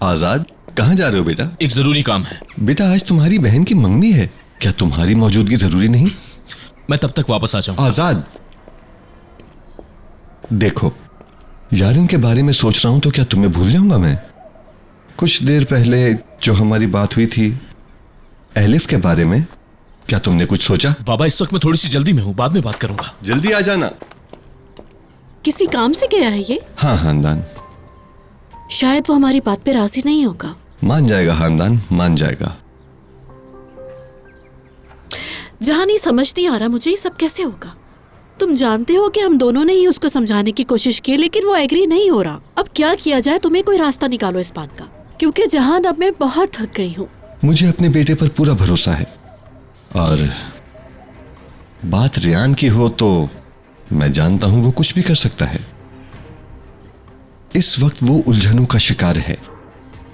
आजाद, कहाँ जा रहे हो बेटा? एक जरूरी काम है। बेटा आज तुम्हारी बहन की मंगनी है, क्या तुम्हारी मौजूदगी जरूरी नहीं? मैं तब तक वापस आ जाऊं। आजाद देखो, यारिन के बारे में सोच रहा हूं तो क्या तुम्हें भूल जाऊंगा मैं? कुछ देर पहले जो हमारी बात हुई थी एलिफ के बारे में, क्या तुमने कुछ सोचा? बाबा इस वक्त मैं थोड़ी सी जल्दी में हूँ, बाद में बात करूंगा। जल्दी आ जाना। किसी काम से गया है ये? हाँ खानदान। शायद वो हमारी बात पे राजी नहीं होगा। मान जाएगा खानदान, मान जाएगा। जहां नहीं समझ नहीं आ रहा मुझे ये सब कैसे होगा। तुम जानते हो कि हम दोनों ने ही उसको समझाने की कोशिश की, लेकिन वो एग्री नहीं हो रहा। अब क्या किया जाए? तुम्हें कोई रास्ता निकालो इस बात का, क्योंकि जहां अब मैं बहुत थक गई हूँ। मुझे अपने बेटे पर पूरा भरोसा है, और बात रियान की हो तो मैं जानता हूं वो कुछ भी कर सकता है। इस वक्त वो उलझनों का शिकार है,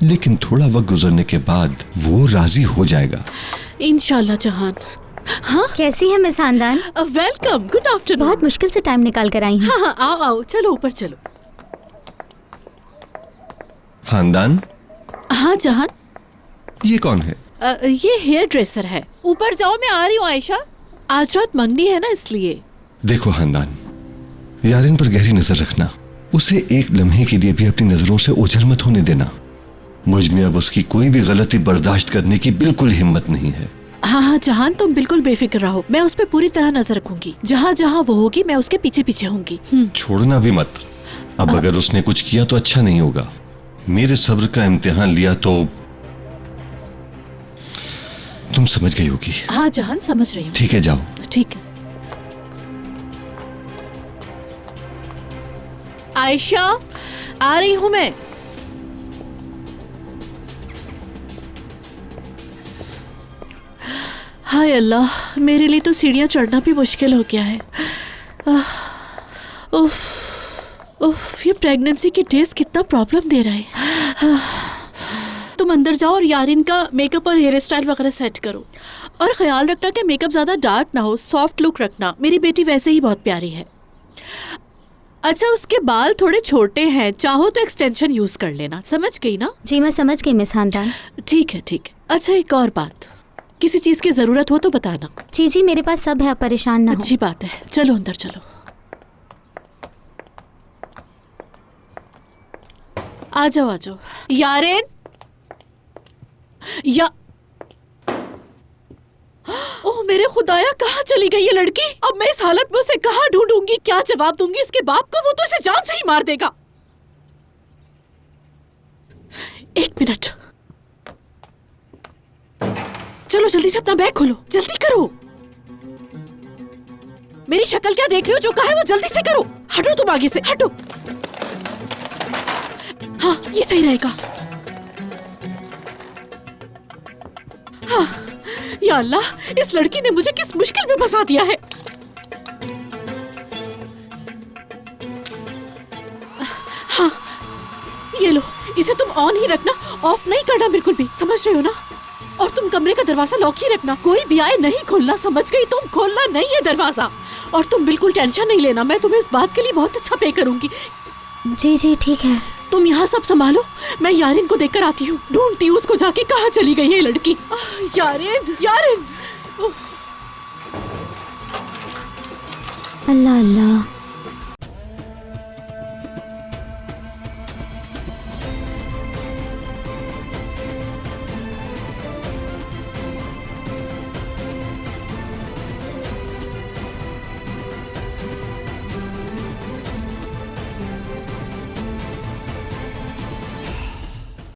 लेकिन थोड़ा वक्त गुजरने के बाद वो राजी हो जाएगा इंशाल्लाह। जहान। हाँ कैसी है मिस खानदान? Welcome, good afternoon. बहुत मुश्किल से टाइम निकाल कर आई हैं। हाँ आओ आओ, चलो ऊपर चलो। खानदान। हाँ जहान। ये कौन है? ये हेयर ड्रेसर है। ऊपर जाओ, मैं आ रही हूँ आयशा। आज रात मंगनी है ना, इसलिए। देखो खानदान, यारिन पर गहरी नजर रखना, उसे एक लम्हे के लिए भी अपनी नजरों से ओझल मत होने देना। मुझ में अब उसकी कोई भी गलती बर्दाश्त करने की बिल्कुल हिम्मत नहीं है। हाँ हाँ जहान, तुम बिल्कुल बेफिक्र रहो, मैं उस पर पूरी तरह नजर रखूंगी। जहाँ जहाँ वो होगी मैं उसके पीछे पीछे होंगी। छोड़ना भी मत। अब अगर उसने कुछ किया तो अच्छा नहीं होगा। मेरे सब्र का इम्तिहान लिया तो तुम समझ गई होगी। हाँ जहान, समझ रही हूँ। ठीक है, जाओ। ठीक है। आयशा, आ रही हूँ मैं। हाय अल्लाह, मेरे लिए तो सीढ़ियाँ चढ़ना भी मुश्किल हो गया है। उफ उफ, ये प्रेगनेंसी के डेज कितना प्रॉब्लम दे रहा है। तुम अंदर जाओ और यारिन का मेकअप और हेयर स्टाइल वगैरह सेट करो, और ख्याल रखना कि मेकअप ज्यादा डार्क ना हो, सॉफ्ट लुक रखना। मेरी बेटी वैसे ही बहुत प्यारी है। अच्छा, उसके बाल थोड़े छोटे हैं, चाहो तो एक्सटेंशन यूज कर लेना। समझ गई ना? जी मैं समझ गई मिस खानदान। ठीक है ठीक है। अच्छा एक और बात, किसी चीज की जरूरत हो तो बताना। जी जी मेरे पास सब है, आप परेशान ना हो। अच्छी बात है, चलो अंदर चलो। आ जाओ आ जाओ। यारिन, या ओह मेरे खुदाया, कहाँ चली गई ये लड़की? अब मैं इस हालत में उसे कहाँ ढूंढूंगी, क्या जवाब दूंगी इसके बाप को? वो तो इसे जान से ही मार देगा। एक मिनट, चलो जल्दी से अपना बैग खोलो, जल्दी करो। मेरी शक्ल क्या देख रहे हो? जो कहा है वो जल्दी से करो। हटो तुम आगे से, हटो। हाँ ये सही रहेगा। हाँ, या अल्लाह, इस लड़की ने मुझे किस मुश्किल में फंसा दिया है। हाँ ये लो, इसे तुम ऑन ही रखना, ऑफ नहीं करना बिल्कुल भी, समझ रहे हो ना? और तुम कमरे का दरवाजा लॉक ही रखना, कोई भी आए नहीं खोलना, समझ गई? तुम खोलना नहीं है दरवाजा। और तुम बिल्कुल टेंशन नहीं लेना, मैं तुम्हें इस बात के लिए बहुत अच्छा पे करूंगी। जी जी ठीक है। तुम यहाँ सब संभालो, मैं यारिन को देखकर आती हूँ। ढूंढती हूँ उसको जाके, कहाँ चली गई है लड़की। यारिन यारिन। अल्लाह अल्लाह।